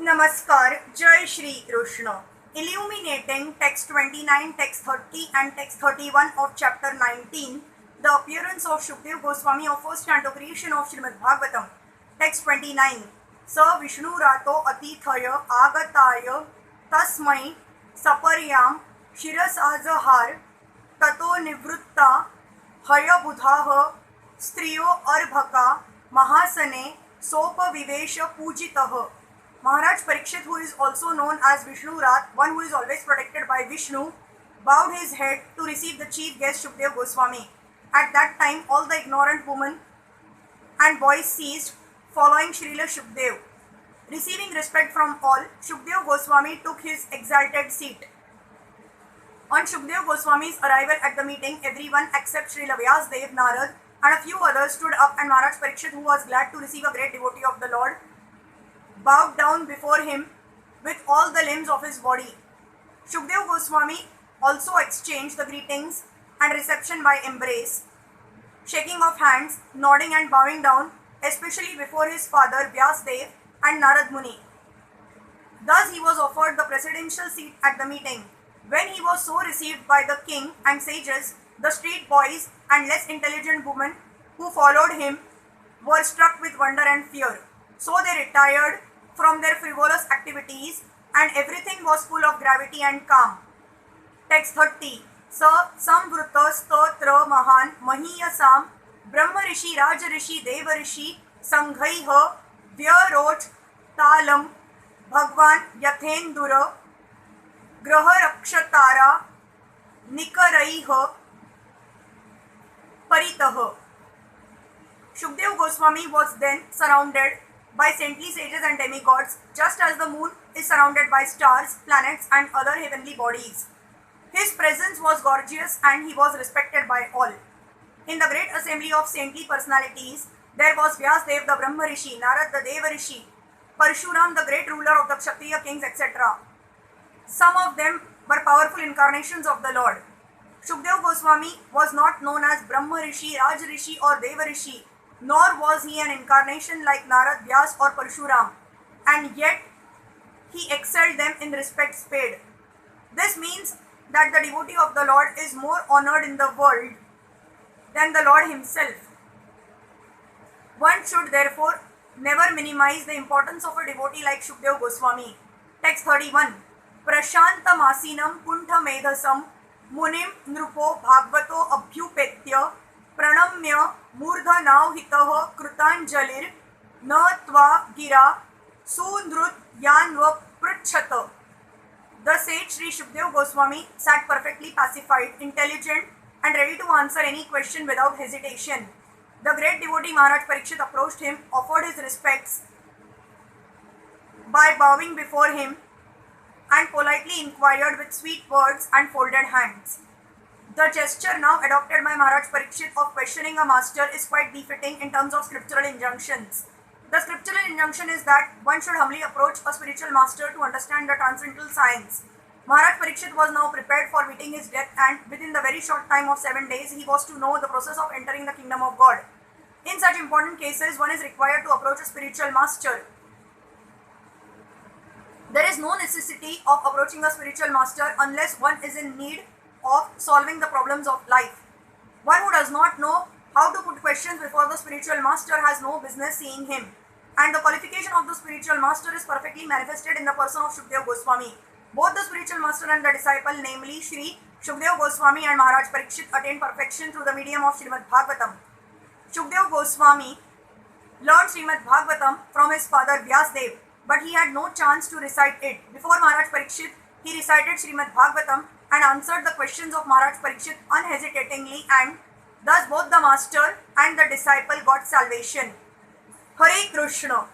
Namaskar, Jai Shri Krishna. Illuminating text 29, text 30 and text 31 of chapter 19, the appearance of Sukadeva Gosvami of first canto creation of Srimad Bhagavatam. Text 29. Sa Vishnu Rato Atithaya Agataya Tasmai Saparyam Shirasazahar Tato Nivrutta Haya Budhaha Striyo Arbhaka Mahasane Sopa Vivesha Pujitaha. Maharaj Parikshit, who is also known as Vishnu Rat, one who is always protected by Vishnu, bowed his head to receive the chief guest Sukadeva Goswami. At that time, all the ignorant women and boys ceased, following Srila Sukadeva. Receiving respect from all, Sukadeva Goswami took his exalted seat. On Sukadeva Goswami's arrival at the meeting, everyone except Srila Vyasa, Narad, and a few others stood up, and Maharaj Parikshit, who was glad to receive a great devotee of the Lord, bowed down before him with all the limbs of his body. Sukadeva Goswami also exchanged the greetings and reception by embrace, shaking of hands, nodding and bowing down, especially before his father Vyasa and Narad Muni. Thus he was offered the presidential seat at the meeting. When he was so received by the king and sages, the street boys and less intelligent women who followed him were struck with wonder and fear. So they retired from their frivolous activities, and everything was full of gravity and calm. Text 30. Sa samvrutta statra mahan mahiyasam brahma rishi raja rishi deva rishi sanghaiha vyarot talam bhagwan yathendura graha rakshatara nikaraiha paritaha. Sukadeva Goswami was then surrounded by saintly sages and demigods, just as the moon is surrounded by stars, planets and other heavenly bodies. His presence was gorgeous and he was respected by all. In the great assembly of saintly personalities, there was Vyasa the Brahma Rishi, Narad the Deva Rishi, Parshuram the great ruler of the Kshatriya kings, etc. Some of them were powerful incarnations of the Lord. Sukadeva Goswami was not known as Brahma Rishi, Raj Rishi or Deva Rishi, nor was he an incarnation like Narad, Vyasa or Parshuram, and yet he excelled them in respects paid. This means that the devotee of the Lord is more honored in the world than the Lord himself. One should therefore never minimize the importance of a devotee like Sukadeva Goswami. Text 31. Prashanta Masinam Kuntha Medhasam Munim Nrupo Bhagavato Abhyupetya Pranamya Murdhanavhitaha Krutanjalir Na Tva Gira Sundrut Yanva Pritchata. The sage Sri Sukadeva Goswami sat perfectly pacified, intelligent and ready to answer any question without hesitation. The great devotee Maharaj Parikshit approached him, offered his respects by bowing before him and politely inquired with sweet words and folded hands. The gesture now adopted by Maharaj Parikshit of questioning a master is quite befitting in terms of scriptural injunctions. The scriptural injunction is that one should humbly approach a spiritual master to understand the transcendental science. Maharaj Parikshit was now prepared for meeting his death, and within the very short time of 7 days, he was to know the process of entering the kingdom of God. In such important cases, one is required to approach a spiritual master. There is no necessity of approaching a spiritual master unless one is in need of solving the problems of life. One who does not know how to put questions before the spiritual master has no business seeing him. And the qualification of the spiritual master is perfectly manifested in the person of Sukadeva Goswami. Both the spiritual master and the disciple, namely Shri Sukadeva Goswami and Maharaj Parikshit, attained perfection through the medium of Srimad Bhagavatam. Sukadeva Goswami learned Srimad Bhagavatam from his father Vyasa, but he had no chance to recite it. Before Maharaj Parikshit, he recited Srimad Bhagavatam and answered the questions of Maharaj Parikshit unhesitatingly, and thus both the master and the disciple got salvation. Hare Krishna.